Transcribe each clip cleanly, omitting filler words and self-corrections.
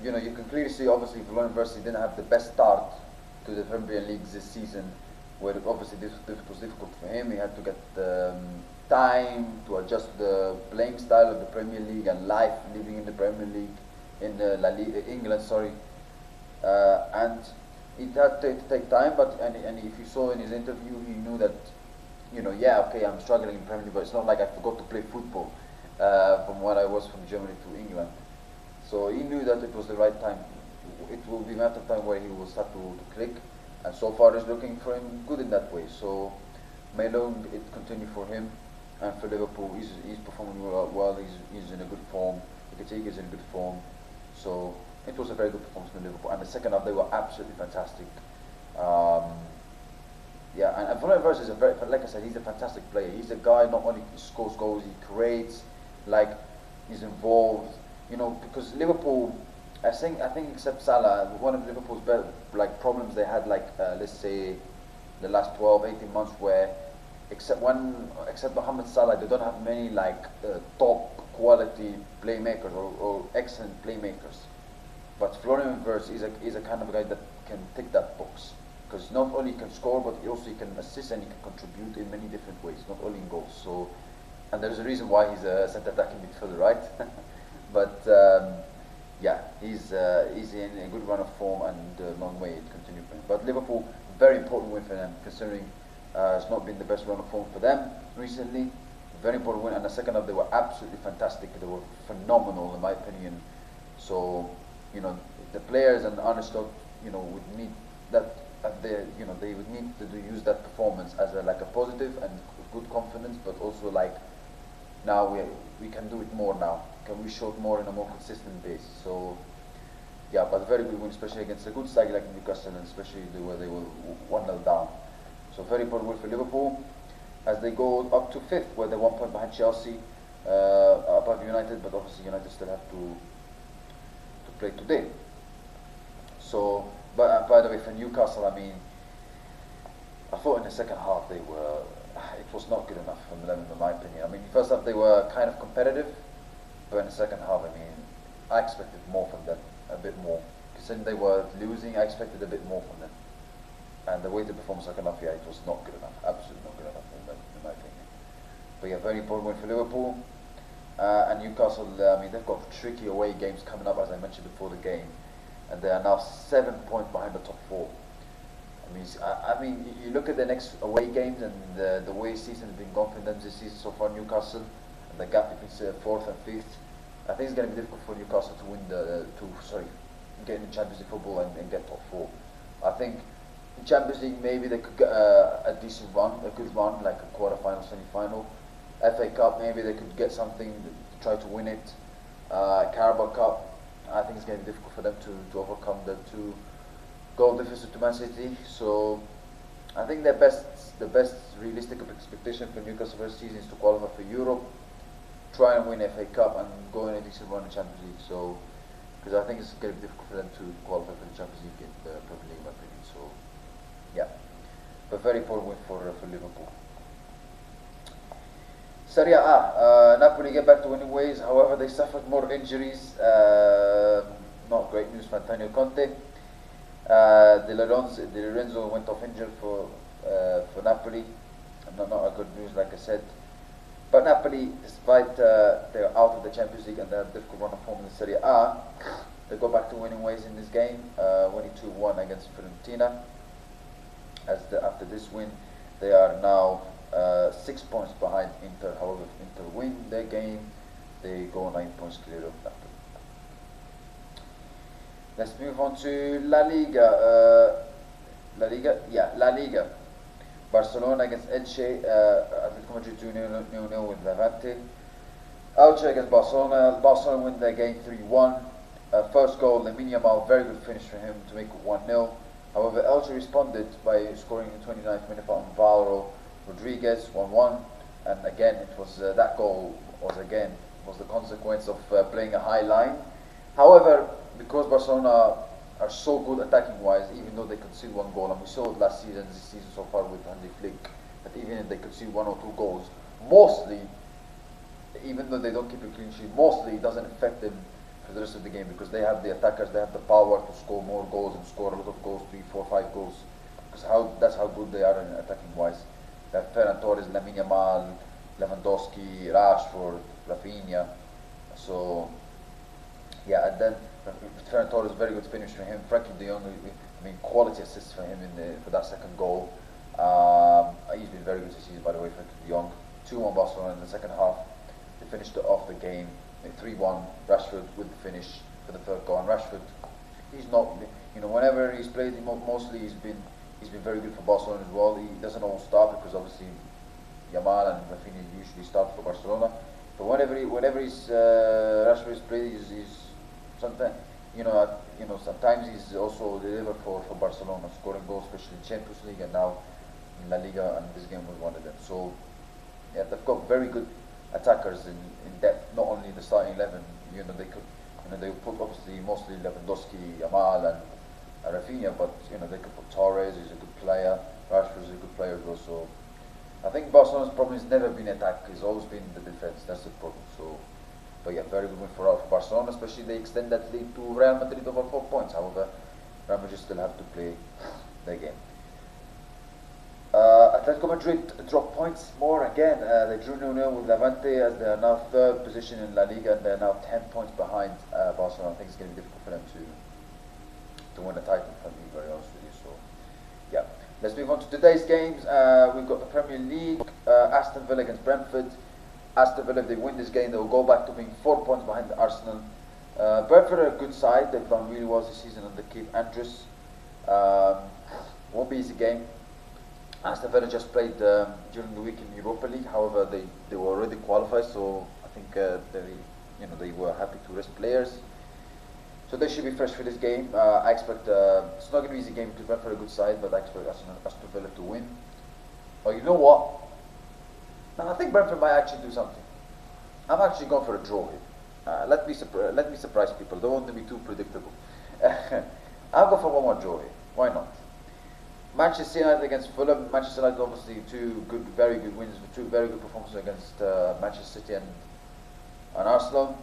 you can clearly see, obviously, Florian Wirtz didn't have the best start to the Premier League this season, where obviously this was difficult for him. He had to get time to adjust the playing style of the Premier League and life living in the Premier League, in La Liga, England, sorry. And it had to take time, but and if you saw in his interview, he knew that, yeah, okay, I'm struggling in Premier League, but it's not like I forgot to play football from when I was from Germany to England. So he knew that it was the right time. It will be a matter of time where he will start to click, and so far it's looking for him good in that way. So may long it continue for him, and for Liverpool, he's performing well. He's in a good form. Ekitike is in good form. So it was a very good performance from Liverpool. And the second half, they were absolutely fantastic. Yeah, and Florian Wirtz is like I said, he's a fantastic player. He's a guy not only scores goals, he creates, like he's involved. Because Liverpool, I think except Salah, one of Liverpool's problems they had, let's say, the last 12, 18 months, where except Mohamed Salah, they don't have many top quality playmakers or excellent playmakers. But Florian Wirtz is a kind of a guy that can tick that box, because not only he can score, but he can assist and he can contribute in many different ways, not only in goals. So, and there's a reason why he's a centre attacking midfielder, right? But yeah, he's in a good run of form, and long way it continue for him. But Liverpool, very important win for them, considering it's not been the best run of form for them recently. Very important win, and the second half they were absolutely fantastic. They were phenomenal in my opinion. So the players and Arne Slot, would need that. They would need to use that performance as a positive and good confidence, but also now we can do it more now. Can we show it more in a more consistent base? So yeah, but a very good win, especially against a good side like Newcastle, and especially where they were 1-0 down. So very important win for Liverpool as they go up to 5th, where they're 1 point behind Chelsea, above United, but obviously United still have to play today. So, but by the way, for Newcastle, I mean, I thought in the second half it was not good enough from them, in my opinion. I mean, first half they were kind of competitive, but in the second half, I mean, I expected more from them, a bit more. Considering they were losing, I expected a bit more from them. And the way they performed second half, yeah, it was not good enough, absolutely not good enough in my opinion. But yeah, very important win for Liverpool. And Newcastle, I mean, they've got tricky away games coming up, as I mentioned before the game, and they are now 7 points behind the top 4. I mean, you look at the next away games and the way season has been gone for them this season so far, Newcastle, and the gap between 4th and 5th. I think it's going to be difficult for Newcastle to win get in the Champions League football and get top 4. I think in Champions League maybe they could get a decent run, a good run, like a quarter-final, semi-final. FA Cup, maybe they could get something to try to win it. Carabao Cup, I think it's going to be difficult for them to overcome the 2 goal deficit to Man City. So I think the best realistic expectation for Newcastle first season is to qualify for Europe, try and win FA Cup, and go in a decent run in the Champions League. So, because I think it's going to be difficult for them to qualify for the Champions League in the Premier League, in my opinion. So, yeah, but very important win for Liverpool. Serie A, Napoli get back to winning ways. However, they suffered more injuries. Not great news for Antonio Conte. Di Lorenzo went off injured for Napoli. Not a good news, like I said. But Napoli, despite they're out of the Champions League and they have a difficult run of form in the Serie A, they go back to winning ways in this game, winning 2-1 against Fiorentina. After this win, they are now 6 points behind Inter. However, if Inter win their game, they go 9 points clear of Napoli. Let's move on to La Liga. La Liga. Barcelona against Elche. Atletico Madrid 2-0 with Levante. Elche against Barcelona. Barcelona win their game 3-1. First goal, Lamine Yamal, very good finish for him to make it 1-0. However, Elche responded by scoring in the 29th minute from Alvaro Rodriguez, 1-1. And again, it was that goal was the consequence of playing a high line. However, because Barcelona are so good attacking wise, even though they concede 1 goal, and we saw it last season, this season so far with Hansi Flick, that even if they concede 1 or 2 goals, mostly, even though they don't keep a clean sheet, mostly it doesn't affect them for for the rest of the game, because they have the attackers, they have the power to score more goals and score a lot of goals, 3, 4, 5 goals. Because that's how good they are in attacking wise. They have Ferran Torres, Lamine Yamal, Lewandowski, Rashford, Rafinha. So yeah, and then Ferran Torres, very good finish for him. Frankie De Jong, I mean, quality assists for him for that second goal. He's been very good this season, by the way, Frankie De Jong. 2-1 Barcelona in the second half. They finished off the game 3-1. Rashford with the finish for the third goal. And Rashford, he's not, whenever he's played, mostly he's been very good for Barcelona as well. He doesn't always start because obviously Yamal and Rafinha usually start for Barcelona. But whenever Rashford is played, he's sometimes sometimes he's also delivered for Barcelona, scoring goals, especially in Champions League and now in La Liga, and this game was one of them. So yeah, they've got very good attackers in depth. Not only the starting 11, they could, they put obviously mostly Lewandowski, Yamal, and Rafinha, but they could put Torres. He's a good player. Rashford is a good player as well. So I think Barcelona's problem has never been attack. It's always been the defense. That's the problem. So, but yeah, very good win for Barcelona. Especially they extend that lead to Real Madrid over 4 points. However, Real Madrid still have to play their game. Atletico Madrid dropped points more again. They drew 0-0 with Levante, as they are now third position in La Liga, and they are now 10 points behind Barcelona. I think it's going to be difficult for them to win the title, if I'm being very honest with you. So yeah, let's move on to today's games. We've got the Premier League, Aston Villa against Brentford. Aston Villa, if they win this game, they will go back to being 4 points behind Arsenal. Brentford are a good side. They've done really well this season under Keith Andrews. Won't be an easy game. Aston Villa just played during the week in Europa League. However, they were already qualified, so I think they were happy to rest players. So they should be fresh for this game. I expect it's not going to be an easy game because Brentford are a good side, but I expect Aston Villa to win. Or you know what? Now I think Brentford might actually do something. I'm actually going for a draw here. Let me surprise people. Don't want to be too predictable. I'll go for one more draw here. Why not? Manchester United against Fulham. Manchester United obviously very good wins, two very good performances against Manchester City and Arsenal.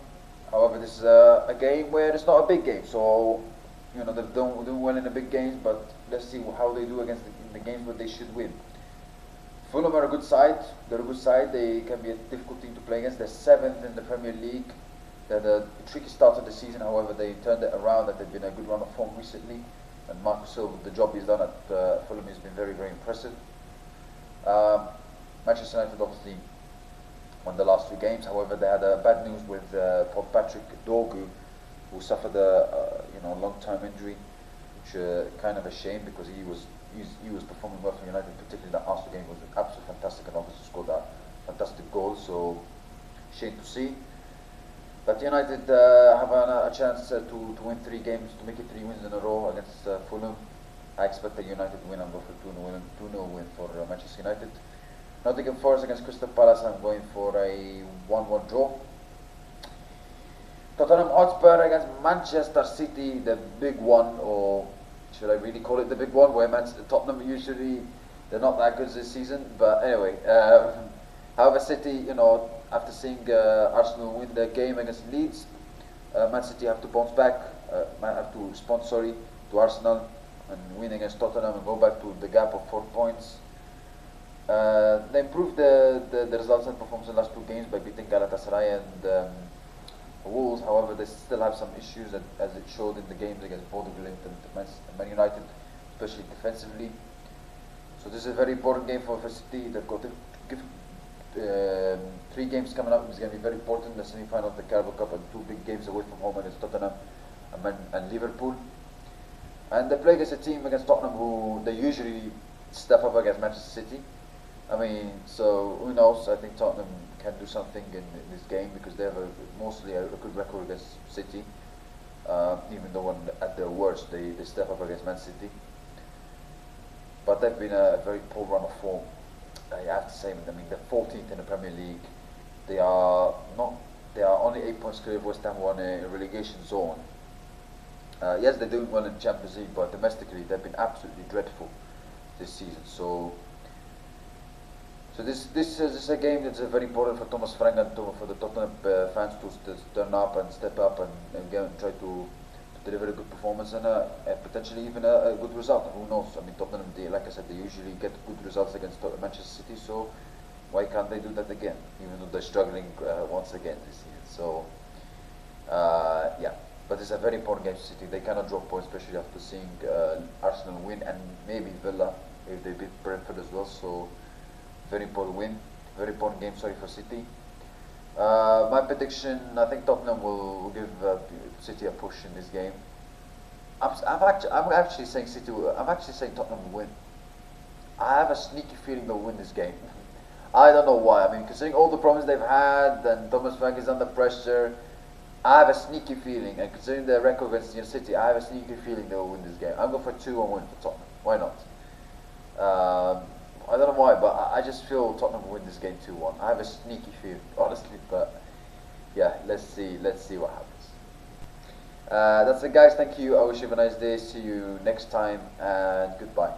However, this is a game where it's not a big game, so they don't do well in the big games. But let's see how they do against in the games where they should win. Fulham are a good side. They're a good side. They can be a difficult team to play against. They're 7th in the Premier League. They had a tricky start of the season. However, they turned it around. That they've been a good run of form recently. And Marcus Silva, the job he's done at Fulham has been very, very impressive. Manchester United obviously won the last 2 games. However, they had bad news with Patrick Dorgu, who suffered a long-term injury, which kind of a shame because he was performing well for United, particularly that Arsenal game was absolutely fantastic, and obviously scored that fantastic goal. So shame to see. But United have a chance to win 3 games, to make it 3 wins in a row against Fulham. I expect a United win. I'm going for 2-0 win for Manchester United. Nottingham Forest against Crystal Palace. I'm going for a 1-1 draw. Tottenham Hotspur against Manchester City, the big one, or should I really call it the big one, where Tottenham usually they're not that good this season. But anyway, however, City, after seeing Arsenal win their game against Leeds, Man City have to bounce back, have to respond, to Arsenal and win against Tottenham and go back to the gap of 4 points. They improved the results and performance in the last 2 games by beating Galatasaray and Wolves. However, they still have some issues as it showed in the games against Bodo Glimt and Man United, especially defensively. So this is a very important game for City. They've got to give 3 games coming up. It's going to be very important. The semi-final of the Carabao Cup and 2 big games away from home against Tottenham and Liverpool. And they play against a team against Tottenham who they usually step up against Manchester City. I mean, so who knows? I think Tottenham can do something in this game because they have mostly a good record against City. Even though at their worst they step up against Man City. But they've been a very poor run of form. I have to say, I mean, they're 14th in the Premier League. They are only 8 points clear of West Ham, who are in a relegation zone. Yes, they're doing well in the Champions League, but domestically they've been absolutely dreadful this season. So this is a game that's very important for Thomas Frank and for the Tottenham fans to turn up and step up and deliver a good performance and potentially even a good result. Who knows? I mean, Tottenham, like I said, they usually get good results against Manchester City, so why can't they do that again? Even though they're struggling once again this season. So, yeah. But it's a very important game to City. They cannot drop points, especially after seeing Arsenal win and maybe Villa if they beat Brentford as well. So, very important win. Very important game, sorry, for City. My prediction, I think Tottenham will give City a push in this game. I'm actually saying City. I'm actually saying Tottenham will win. I have a sneaky feeling they'll win this game. I don't know why. I mean, considering all the problems they've had and Thomas Frank is under pressure, I have a sneaky feeling. And considering their record against City, I have a sneaky feeling they will win this game. I'm going for 2-1 win for Tottenham. Why not? I don't know why, but I just feel Tottenham will win this game 2-1. I have a sneaky feeling, honestly, but yeah, let's see what happens. That's it, guys. Thank you. I wish you have a nice day. See you next time, and goodbye.